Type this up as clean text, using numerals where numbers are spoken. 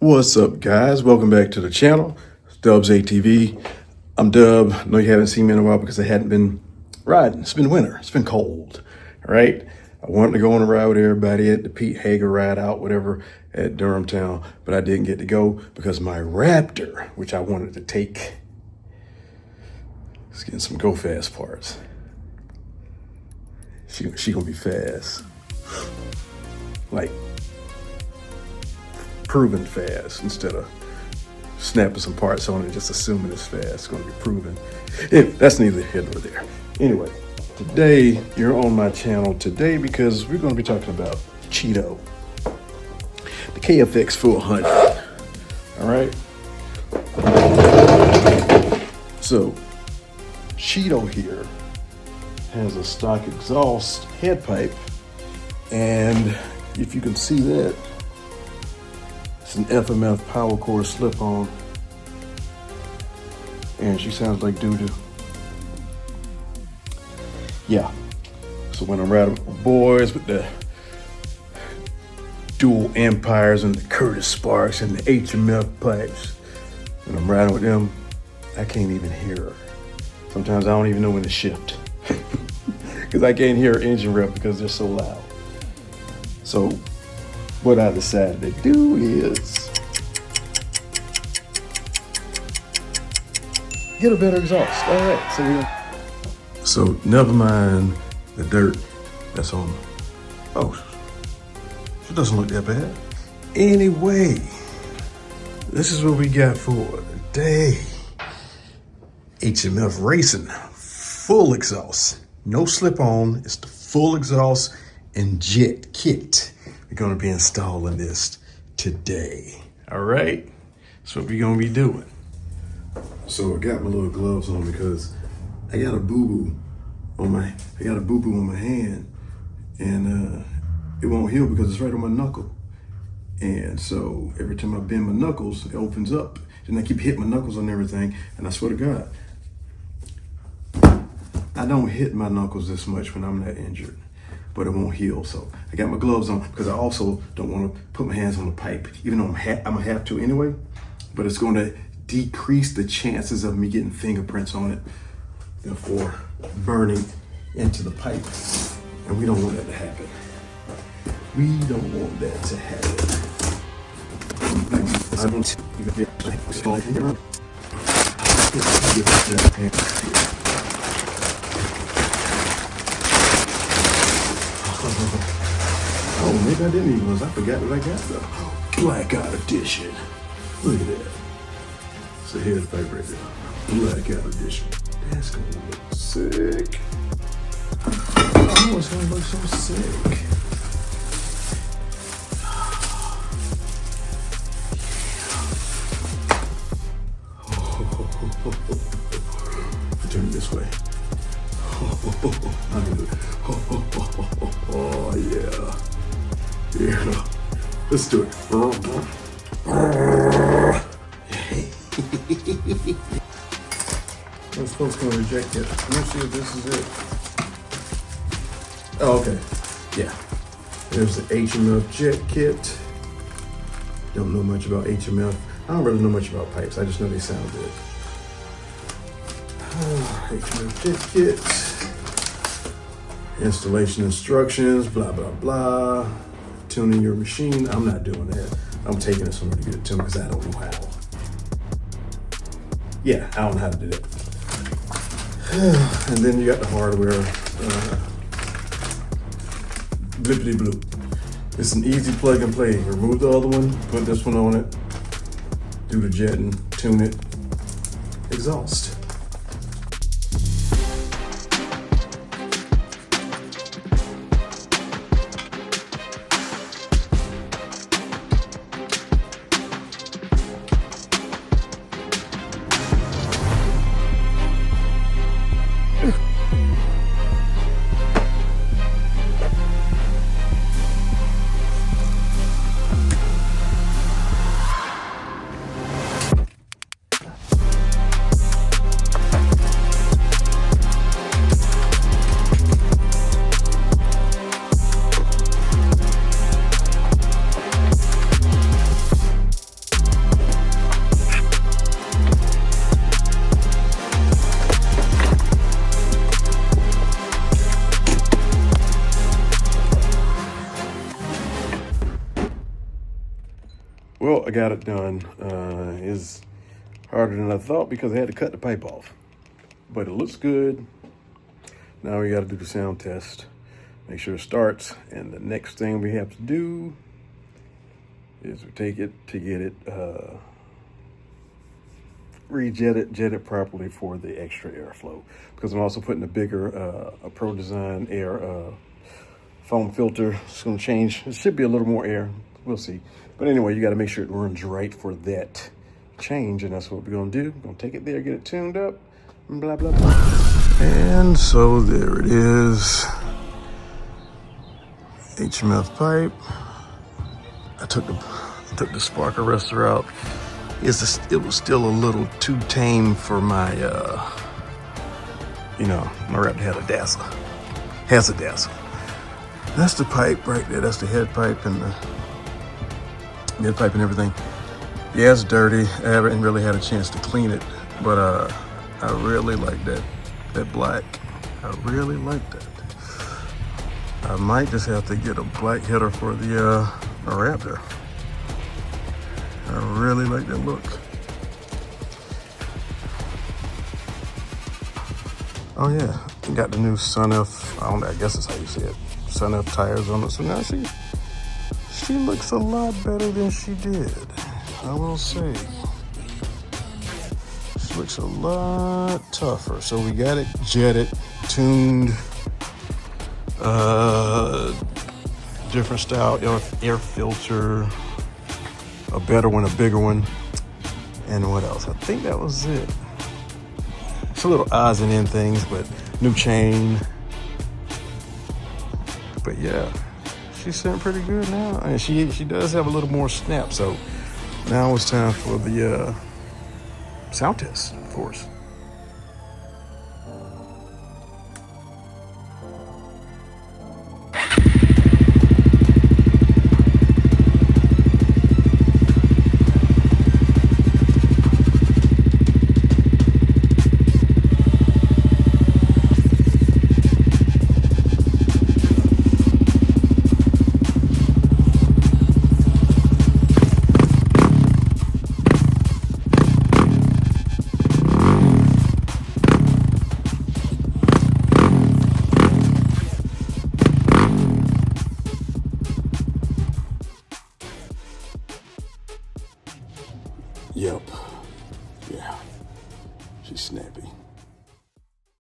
What's up, guys? Welcome back to the channel. It's Dub's ATV. I'm Dub. I know you haven't seen me in a while because I hadn't been riding. It's been winter. It's been cold. All right. I wanted to go on a ride with everybody at the Pete Hager ride out, whatever, at Durham Town, but I didn't get to go because my Raptor, which I wanted to take, is getting some go fast parts. She gonna be fast. Like, proven fast instead of snapping some parts on it and just assuming it's fast. It's going to be proven. That's neither here nor there. Anyway, today you're on my channel today because we're going to be talking about CHEETO, the KFX 400. All right. So CHEETO here has a stock exhaust head pipe, and if you can see that, it's an FMF power cord slip-on, and she sounds like doo-doo. Yeah, so when I'm riding with my boys with the dual Empires and the Curtis Sparks and the HMF pipes, when I'm riding with them, I can't even hear her. Sometimes I don't even know when to shift because I can't hear her engine rev because they're so loud. So what I decided to do is get a better exhaust. All right, so never mind the dirt that's on. Oh, it doesn't look that bad. Anyway, this is what we got for today. HMF Racing, full exhaust, no slip on. It's the full exhaust and jet kit. We're gonna be installing this today. All right, that's what we're gonna be doing. So I got my little gloves on because I got a boo-boo on my hand, and it won't heal because it's right on my knuckle. And so every time I bend my knuckles, it opens up. And I keep hitting my knuckles on everything, and I swear to God, I don't hit my knuckles this much when I'm not injured, but it won't heal. So I got my gloves on because I also don't want to put my hands on the pipe, even though I'm gonna have to anyway, but it's going to decrease the chances of me getting fingerprints on it, therefore burning into the pipe. And we don't want that to happen. We don't want that to happen. I don't Oh, maybe I didn't even, I forgot what I got though. Blackout edition. Look at that. It's a head pipe right there. Blackout edition. That's gonna look sick. Oh, it's gonna look so sick. Turn it this way. Oh, yeah. Yeah. Let's do it. Those folks gonna reject it. Let me see if this is it. Oh, okay. Yeah. There's the HMF jet kit. Don't know much about HMF. I don't really know much about pipes. I just know they sound good. HMF jet kit. Installation instructions, blah, blah, blah. Tuning your machine. I'm not doing that. I'm taking it somewhere to get it tuned because I don't know how. Yeah, I don't know how to do that. And then you got the hardware. Blippity bloop. It's an easy plug and play. Remove the other one, put this one on it, do the jet and tune it. Exhaust. Well, I got it done. It's harder than I thought because I had to cut the pipe off. But it looks good. Now we got to do the sound test. Make sure it starts. And the next thing we have to do is we take it to get it jet it properly for the extra airflow. Because I'm also putting a bigger a Pro Design air foam filter. It's going to change. It should be a little more air. We'll see. But anyway, you got to make sure it runs right for that change, and that's what we're going to do. We're going to take it there, get it tuned up, and blah, blah, blah. And so there it is. HMF pipe. I took the spark arrestor out. It was still a little too tame for my, my Raptor had a dazzle. Has a dazzle. That's the pipe right there. That's the head pipe and the mid pipe and everything. Yeah, it's dirty. I haven't really had a chance to clean it, but I really like that black. I really like that. I might just have to get a black header for the Raptor. I really like that look. Oh yeah, got the new SunF, I guess that's how you say it, SunF tires on it. So now she looks a lot better than she did, I will say. She looks a lot tougher. So we got it jetted, tuned, different style air filter, a better one, a bigger one, and what else? I think that was it. It's a little odds and end things, but new chain. But yeah, she's sitting pretty good now, and she does have a little more snap. So now it's time for the sound test, of course. Yep. Yeah. She's snappy.